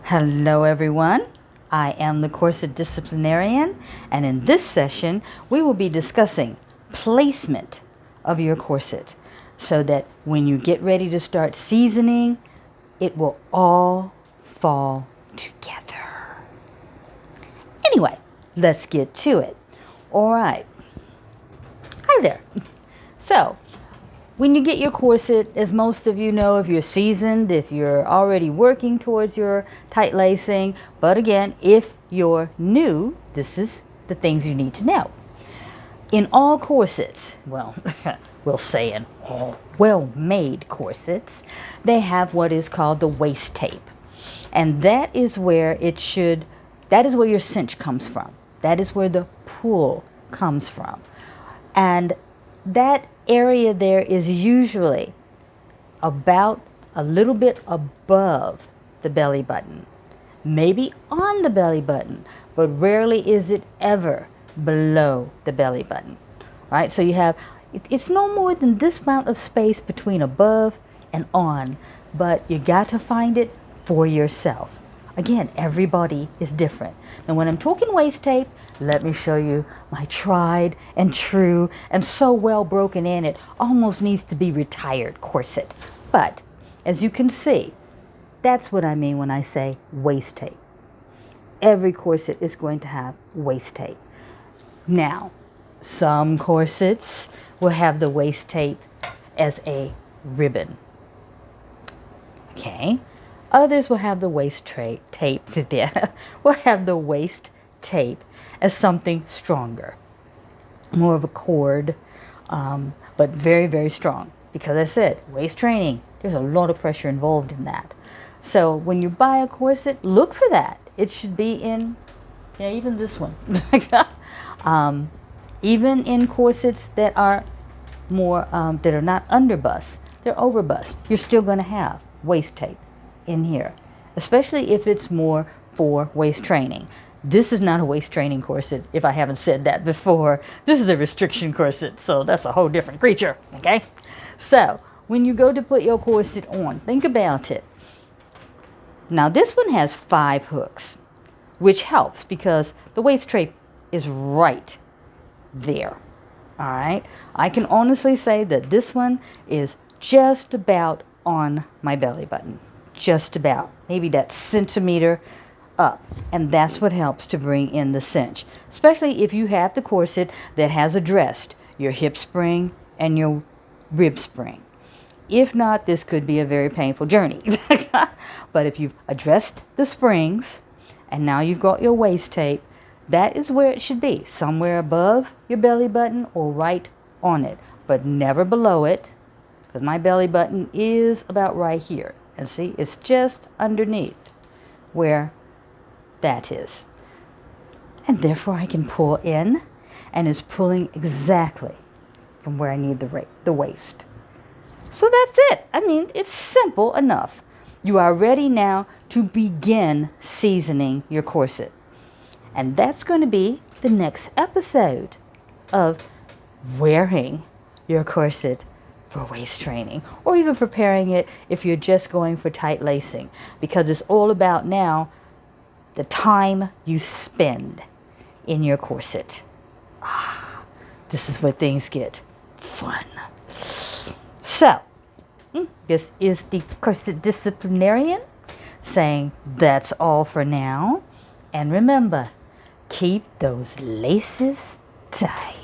Hello everyone, I am the Corset Disciplinarian, and in this session we will be discussing placement of your corset so that when you get ready to start seasoning, it will all fall together. Anyway, let's get to it. Alright, hi there. So, when you get your corset, as most of you know, if you're seasoned, if you're already working towards your tight lacing, but again, if you're new, this is the things you need to know. In all corsets, well, we'll say in all well-made corsets, they have what is called the waist tape. And that is where your cinch comes from. That is where the pull comes from. And that area there is usually about a little bit above the belly button, maybe on the belly button, but rarely is it ever below the belly button. Right? So you have, it's no more than this amount of space between above and on, but you got to find it for yourself. Again, everybody is different. Now, when I'm talking waist tape, let me show you my tried and true and so well broken in it almost needs to be retired corset. But as you can see, that's what I mean when I say waist tape. Every corset is going to have waist tape. Now, some corsets will have the waist tape as a ribbon. Okay. Others will have the waist tape will have the waist tape as something stronger, more of a cord, but very, very strong. Because I said, waist training, there's a lot of pressure involved in that. So when you buy a corset, look for that. It should be in, even this one. Even in corsets that are more, that are not under bust, they're over bust, you're still going to have waist tape in here, especially if it's more for waist training. This is not a waist training corset, if I haven't said that before. This is a restriction corset, so that's a whole different creature, okay? So, when you go to put your corset on, think about it. Now, this one has 5 hooks, which helps because the waist tape is right there, all right? I can honestly say that this one is just about on my belly button. Just about, maybe that centimeter up, and that's what helps to bring in the cinch, especially if you have the corset that has addressed your hip spring and your rib spring. If not, this could be a very painful journey. But if you've addressed the springs and now you've got your waist tape, that is where it should be, somewhere above your belly button or right on it, but never below it, because my belly button is about right here. And see, it's just underneath where that is. And therefore I can pull in, and it's pulling exactly from where I need the waist. So that's it. I mean, it's simple enough. You are ready now to begin seasoning your corset. And that's going to be the next episode of wearing your corset for waist training, or even preparing it if you're just going for tight lacing, because it's all about now the time you spend in your corset. This is where things get fun. So, this is the Corset Disciplinarian saying that's all for now, and remember, keep those laces tight.